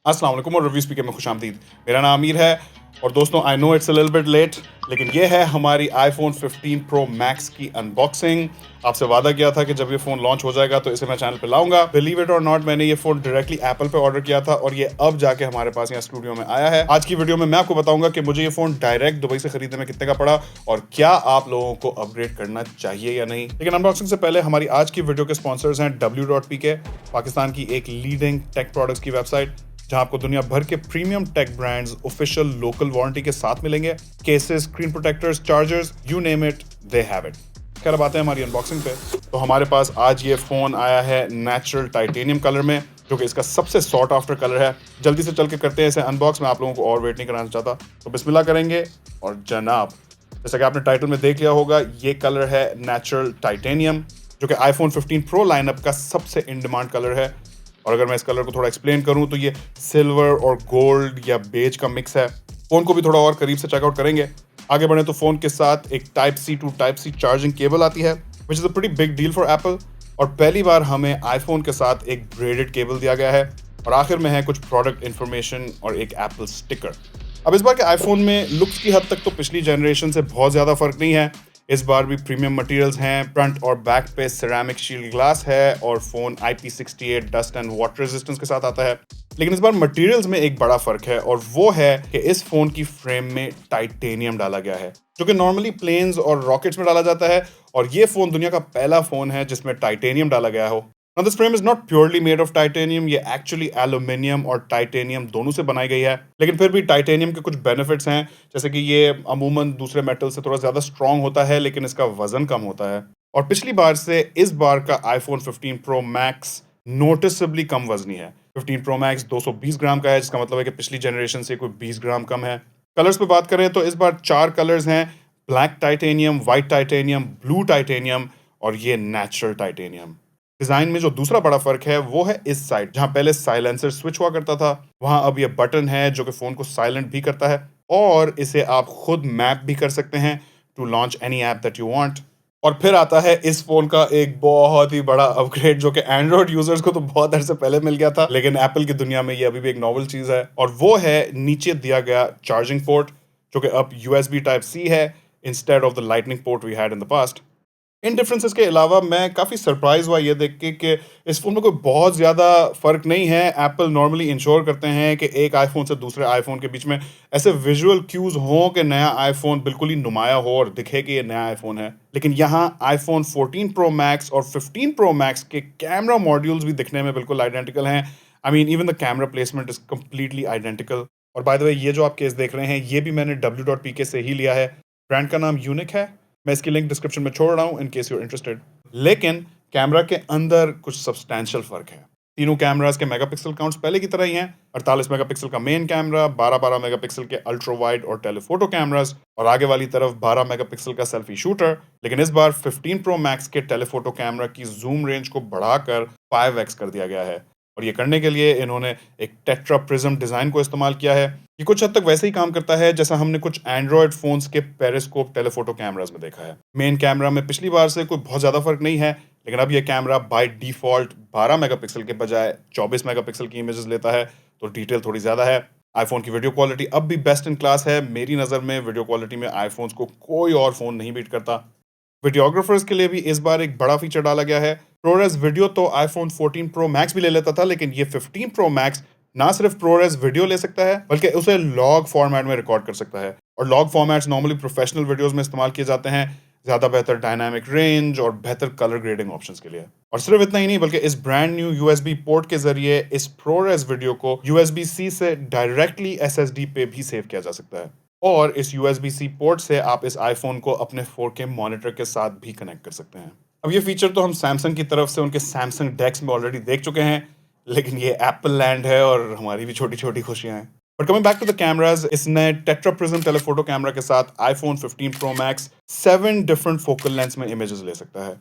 अस्सलाम वालेकुम और रिव्यू स्पीकर में खुशामदीद। मेरा नाम आमिर है और दोस्तों I know it's a little bit late, लेकिन ये है हमारी आईफोन 15 प्रो मैक्स की अनबॉक्सिंग। आपसे वादा किया था कि जब ये फ़ोन लॉन्च हो जाएगा तो इसे मैं चैनल पे लाऊंगा। बिलीव इट और नॉट, मैंने ये फ़ोन डायरेक्टली एप्पल पे ऑर्डर किया था और ये अब जाके हमारे पास यहाँ स्टूडियो में आया है। आज की वीडियो में मैं आपको बताऊंगा कि मुझे ये फ़ोन डायरेक्ट दुबई से खरीदने में कितने का पड़ा और क्या आप लोगों को अपग्रेड करना चाहिए या नहीं। लेकिन अनबॉक्सिंग से पहले हमारी आज की वीडियो के स्पॉन्सर्स हैं w.pk, पाकिस्तान की एक लीडिंग टेक प्रोडक्ट्स की वेबसाइट जहां आपको दुनिया भर के premium tech brands official local warranty के साथ मिलेंगे। Cases, screen protectors, chargers, you name it, they have it. खैर, अब आते हैं हमारी अनबॉक्सिंग पे। तो हमारे पास आज ये फोन आया है नेचुरल टाइटेनियम कलर में, जो कि इसका सबसे सॉर्ट आफ्टर कलर है। जल्दी से चल के करते हैं इसे अनबॉक्स। मैं आप लोगों को और वेट नहीं कराना चाहता, तो बिस्मिल्लाह करेंगे। और जनाब, जैसा कि आपने टाइटल में देख लिया होगा, ये कलर है नेचुरल टाइटेनियम, जो कि आईफोन 15 प्रो लाइनअप का सबसे इन डिमांड कलर है। और अगर मैं इस कलर को थोड़ा एक्सप्लेन करूं तो ये सिल्वर और गोल्ड या बेज का मिक्स है। फोन को भी थोड़ा और करीब से चेकआउट करेंगे। आगे बढ़े तो फोन के साथ एक type C to type C charging cable आती है, which is a pretty big deal for Apple. और पहली बार हमें आईफोन के साथ एक ब्रेडेड केबल दिया गया है। और आखिर में है कुछ प्रोडक्ट इन्फॉर्मेशन और एक एप्पल स्टिकर। अब इस बार के आईफोन में लुक्स की हद तक तो पिछली जनरेशन से बहुत ज़्यादा फर्क नहीं है। इस बार भी प्रीमियम मटेरियल्स हैं, फ्रंट और बैक पे सिरेमिक शील्ड ग्लास है और phone IP68 dust and water resistance के साथ आता है। लेकिन इस बार मटेरियल्स में एक बड़ा फर्क है और वो है कि इस फोन की फ्रेम में टाइटेनियम डाला गया है, जो कि नॉर्मली प्लेन्स और रॉकेट्स में डाला जाता है। और ये फोन दुनिया का पहला फोन है जिसमें टाइटेनियम डाला गया हो। Now this frame is not purely made of titanium, ये एक्चुअली एल्यूमिनियम और टाइटेनियम दोनों से बनाई गई है। लेकिन फिर भी टाइटेनियम के कुछ बेनिफिट्स हैं, जैसे कि ये अमूमन दूसरे मेटल से थोड़ा ज़्यादा स्ट्रॉन्ग होता है, लेकिन इसका वजन कम होता है। और पिछली बार से इस बार का आईफोन 15 प्रो मैक्स नोटिसबली कम वजनी है। 15 प्रो मैक्स 220 ग्राम का है, जिसका मतलब है कि पिछली जनरेशन से कोई 20 ग्राम कम है। कलर्स पे बात करें तो इस बार 4 कलर्स हैं: black titanium, white titanium, blue titanium और ये नेचुरल टाइटेनियम। डिजाइन में जो दूसरा बड़ा फर्क है वो है इस साइड, जहां पहले साइलेंसर स्विच हुआ करता था, वहां अब ये बटन है जो कि फोन को साइलेंट भी करता है और इसे आप खुद मैप भी कर सकते हैं to launch any app that you want. और फिर आता है इस फोन का एक बहुत ही बड़ा अपग्रेड, जो कि एंड्रॉइड यूजर्स को तो बहुत अरसे पहले मिल गया था, लेकिन एप्पल की दुनिया में ये अभी भी एक नॉवल चीज है। और वो है नीचे दिया गया चार्जिंग पोर्ट, जो कि अब USB टाइप C है instead of the lightning port we had in the past. इन डिफरेंसेस के अलावा मैं काफ़ी सरप्राइज हुआ ये देख के कि इस फ़ोन में कोई बहुत ज़्यादा फ़र्क नहीं है। एप्पल नॉर्मली इंश्योर करते हैं कि एक आईफोन से दूसरे आईफोन के बीच में ऐसे विजुअल क्यूज़ हों कि नया आईफोन बिल्कुल ही नुमाया हो और दिखे कि ये नया आईफोन है। लेकिन यहाँ आईफोन 14 प्रो मैक्स और 15 प्रो मैक्स के कैमरा मॉड्यूल्स भी दिखने में बिल्कुल आइडेंटिकल हैं। I mean even the camera placement is completely identical. और बाय द वे, ये जो आप केस देख रहे हैं ये भी मैंने w.pk से ही लिया है। ब्रांड का नाम यूनिक है। मैं इसकी लिंक डिस्क्रिप्शन में छोड़ रहा हूँ इन केस यू इंटरेस्टेड। लेकिन कैमरा के अंदर कुछ सब्सटैंशियल फर्क है। तीनों कैमरास के मेगापिक्सल काउंट्स पहले की तरह ही हैं। 48 मेगापिक्सल का मेन कैमरा, 12 मेगापिक्सल के अल्ट्रा वाइड और टेलीफोटो कैमरास और आगे वाली तरफ 12 मेगापिक्सल का सेल्फी शूटर। लेकिन इस बार 15 प्रो मैक्स के टेलीफोटो कैमरा की जूम रेंज को बढ़ाकर 5x कर दिया गया है। और ये करने के लिए इन्होंने एक टेट्रा प्रिज्म डिज़ाइन को इस्तेमाल किया है। ये कुछ हद तक वैसे ही काम करता है जैसा हमने कुछ एंड्रॉयड फोन्स के पेरिस्कोप टेलीफोटो कैमरास में देखा है। मेन कैमरा में पिछली बार से कोई बहुत ज़्यादा फर्क नहीं है, लेकिन अब ये कैमरा बाय डिफ़ॉल्ट 12 मेगापिक्सल के बजाय 24 मेगापिक्सल की इमेजेस लेता है, तो डिटेल थोड़ी ज़्यादा है। आईफोन की वीडियो क्वालिटी अब भी बेस्ट इन क्लास है। मेरी नज़र में वीडियो क्वालिटी में आईफोन्स को कोई और फ़ोन नहीं बीट करता। वीडियोग्राफर्स के लिए भी इस बार एक बड़ा फीचर डाला गया है। प्रोरेस वीडियो तो आईफोन 14 प्रो मैक्स भी ले लेता था, लेकिन ये 15 प्रो मैक्स ना सिर्फ प्रोरेस वीडियो ले सकता है बल्कि उसे लॉग फॉर्मेट में रिकॉर्ड कर सकता है। और log formats normally professional videos में इस्तेमाल किए जाते हैं, ज़्यादा बेहतर डायनामिक रेंज और बेहतर कलर ग्रेडिंग ऑप्शंस के लिए। और सिर्फ इतना ही नहीं, बल्कि इस ब्रांड न्यू USB पोर्ट के जरिए इस प्रोरेस वीडियो को USB-C से डायरेक्टली SSD पे भी सेव किया जा सकता है। और इस USB-C पोर्ट से आप इस आईफोन को अपने 4K मॉनिटर के साथ भी कनेक्ट कर सकते हैं। अब ये फीचर तो हम सैमसंग की तरफ से उनके सैमसंग डेक्स में ऑलरेडी देख चुके हैं, लेकिन ये एप्पल लैंड है और हमारी भी छोटी छोटी खुशियां हैं। But coming back to the cameras, इस नए टेट्रा प्रिज्म टेलीफोटो कैमरा के साथ iPhone 15 Pro Max 7 different focal length में इमेजेस ले सकता है।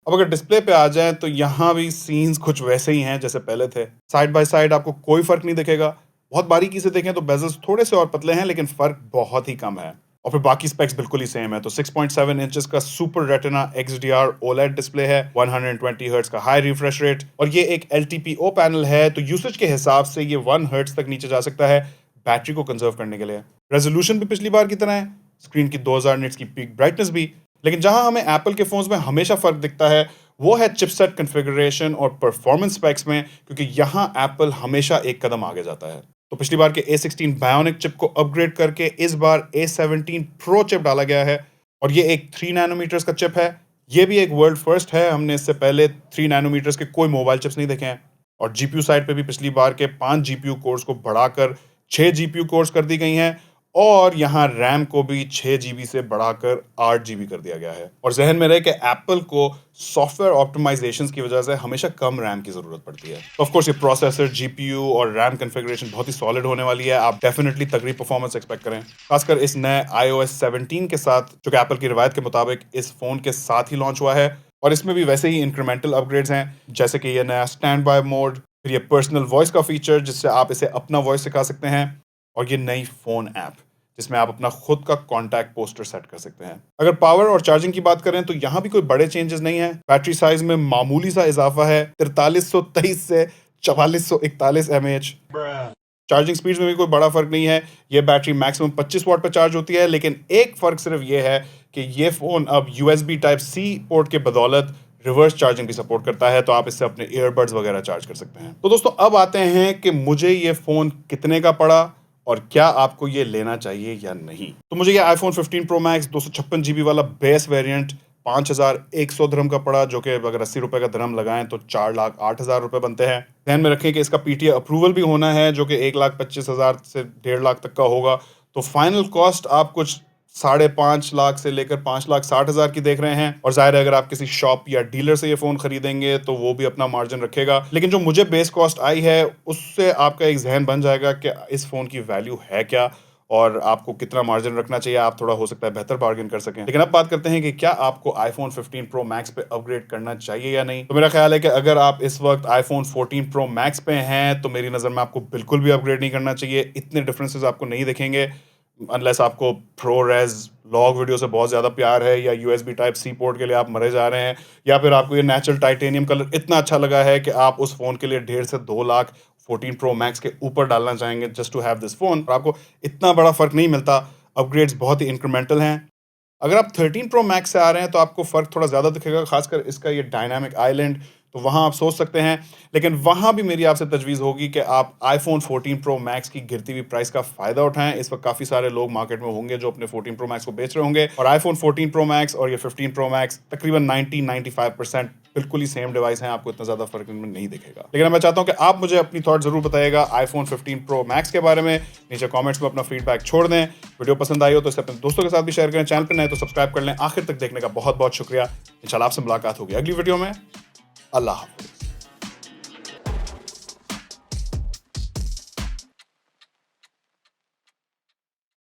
अब अगर डिस्प्ले पे आ जाए तो यहाँ भी सीन्स कुछ वैसे ही हैं जैसे पहले थे। साइड बाय साइड आपको कोई फर्क नहीं दिखेगा। बहुत बारीकी से देखें तो बेजल्स थोड़े से और पतले हैं, लेकिन फर्क बहुत ही कम है। और फिर बाकी स्पेक्स बिल्कुल ही सेम है। तो 6.7 इंचेस का super retina XDR OLED display है, 120 हर्ट्ज का हाई रिफ्रेश रेट, और ये एक LTPO पैनल है, तो यूसेज के हिसाब से ये 1 हर्ट्ज तक नीचे जा सकता है बैटरी को कंजर्व करने के लिए। रेजोल्यूशन भी पिछली बार की तरह है, स्क्रीन की 2000 निट्स की पीक ब्राइटनेस भी। लेकिन जहां हमें एप्पल के फोन्स में हमेशा फर्क दिखता है वो है चिपसेट कॉन्फ़िगरेशन और परफॉर्मेंस स्पेक्स में, क्योंकि यहां एप्पल हमेशा एक कदम आगे जाता है। तो पिछली बार के A16 बायोनिक चिप को अपग्रेड करके इस बार A17 प्रो चिप डाला गया है, और ये एक 3 नैनोमीटर्स का चिप है। ये भी एक वर्ल्ड फर्स्ट है, हमने इससे पहले 3 नैनोमीटर्स के कोई मोबाइल चिप्स नहीं देखे हैं। और जीपीयू साइड पे भी पिछली बार के 5 जीपीयू कोर्स को बढ़ाकर 6 जीपीयू कोर्स कर दी गई हैं, और यहाँ रैम को भी 6 जीबी से बढ़ाकर 8 जीबी कर दिया गया है। और जहन में रहे कि एप्पल को सॉफ्टवेयर ऑप्टिमाइजेशंस की वजह से हमेशा कम रैम की जरूरत पड़ती है। ऑफ कोर्स ये प्रोसेसर, जीपीयू और रैम कॉन्फ़िगरेशन बहुत ही सॉलिड होने वाली है। आप डेफिनेटली तगड़ी परफॉर्मेंस एक्सपेक्ट करें, खासकर इस नए iOS 17 के साथ, जो कि एप्पल की रिवायत के मुताबिक इस फोन के साथ ही लॉन्च हुआ है। और इसमें भी वैसे ही इंक्रीमेंटल अपग्रेड्स हैं, जैसे कि ये नया स्टैंड बाय मोड, फिर ये पर्सनल वॉइस का फीचर जिससे आप इसे अपना वॉइस सिखा सकते हैं, और ये नई फोन ऐप जिसमें आप अपना खुद का कॉन्टैक्ट पोस्टर सेट कर सकते हैं। अगर पावर और चार्जिंग की बात करें तो यहाँ भी कोई बड़े चेंजेस नहीं है। बैटरी साइज में मामूली सा इजाफा है, 4323 से 4441 mAh। चार्जिंग स्पीड में भी कोई बड़ा फर्क नहीं है, ये बैटरी मैक्सिमम 25 वाट पर चार्ज होती है। लेकिन एक फर्क सिर्फ ये है कि ये फोन अब USB Type-C पोर्ट के बदौलत रिवर्स चार्जिंग भी सपोर्ट करता है, तो आप इससे अपने ईयरबड्स वगैरह चार्ज कर सकते हैं। तो दोस्तों अब आते हैं कि मुझे ये फोन कितने का पड़ा और क्या आपको ये लेना चाहिए या नहीं। तो मुझे ये आईफोन 15 प्रो मैक्स 256 जीबी वाला बेस वेरिएंट 5100 दिरहम का पड़ा, जो कि अगर 80 रुपए का दिरहम लगाएं तो 4,08,000 रुपए बनते हैं। ध्यान में रखें कि इसका PTA अप्रूवल भी होना है, जो कि 1,25,000 से 1.5 लाख तक का होगा। तो फाइनल कॉस्ट आप कुछ 5.5 लाख से लेकर 5,60,000 की देख रहे हैं। और जाहिर है अगर आप किसी शॉप या डीलर से ये फोन खरीदेंगे तो वो भी अपना मार्जिन रखेगा। लेकिन जो मुझे बेस कॉस्ट आई है उससे आपका एक जहन बन जाएगा कि इस फोन की वैल्यू है क्या और आपको कितना मार्जिन रखना चाहिए। आप थोड़ा हो सकता है बेहतर बार्गेन कर सकें। लेकिन अब बात करते हैं कि क्या आपको आईफोन 15 प्रो मैक्स पे अपग्रेड करना चाहिए या नहीं। तो मेरा ख्याल है कि अगर आप इस वक्त आईफोन 14 प्रो मैक्स पे हैं तो मेरी नज़र में आपको बिल्कुल भी अपग्रेड नहीं करना चाहिए। इतने डिफरेंसेस आपको नहीं दिखेंगे अनलेस आपको प्रो रेज लॉग वीडियो से बहुत ज़्यादा प्यार है, या USB Type-C पोर्ट के लिए आप मरे जा रहे हैं, या फिर आपको ये नेचुरल टाइटेनियम कलर इतना अच्छा लगा है कि आप उस फ़ोन के लिए 1.5 से 2 लाख 14 प्रो मैक्स के ऊपर डालना चाहेंगे just to have this phone. और आपको इतना बड़ा फ़र्क नहीं मिलता, अपग्रेड्स बहुत ही इंक्रीमेंटल हैं। अगर आप 13 प्रो मैक्स से आ रहे हैं तो आपको फ़र्क थोड़ा ज़्यादा दिखेगा, खासकर इसका ये डायनामिक आइलैंड, तो वहाँ आप सोच सकते हैं। लेकिन वहाँ भी मेरी आपसे तजवीज़ होगी कि आप आईफोन 14 प्रो मैक्स की गिरती हुई प्राइस का फ़ायदा उठाएं। इस वक्त काफ़ी सारे लोग मार्केट में होंगे जो अपने 14 प्रो मैक्स को बेच रहे होंगे, और आईफोन 14 प्रो मैक्स और ये 15 प्रो मैक्स तकरीबन 90-95% बिल्कुल ही सेम डिवाइस हैं, आपको इतना ज़्यादा फ़र्क इनमें नहीं दिखेगा। लेकिन मैं चाहता हूँ कि आप मुझे अपनी थॉट ज़रूर बताइएगा आईफोन 15 प्रो मैक्स के बारे में। नीचे कॉमेंट्स में अपना फीडबैक छोड़ दें। वीडियो पसंद आई हो तो इसे अपने दोस्तों के साथ भी शेयर करें। चैनल पर नए तो सब्सक्राइब कर लें। आखिर तक देखने का बहुत बहुत शुक्रिया। इंशाल्लाह आपसे मुलाकात होगी अगली वीडियो में। अल्लाह हाफ़िज़।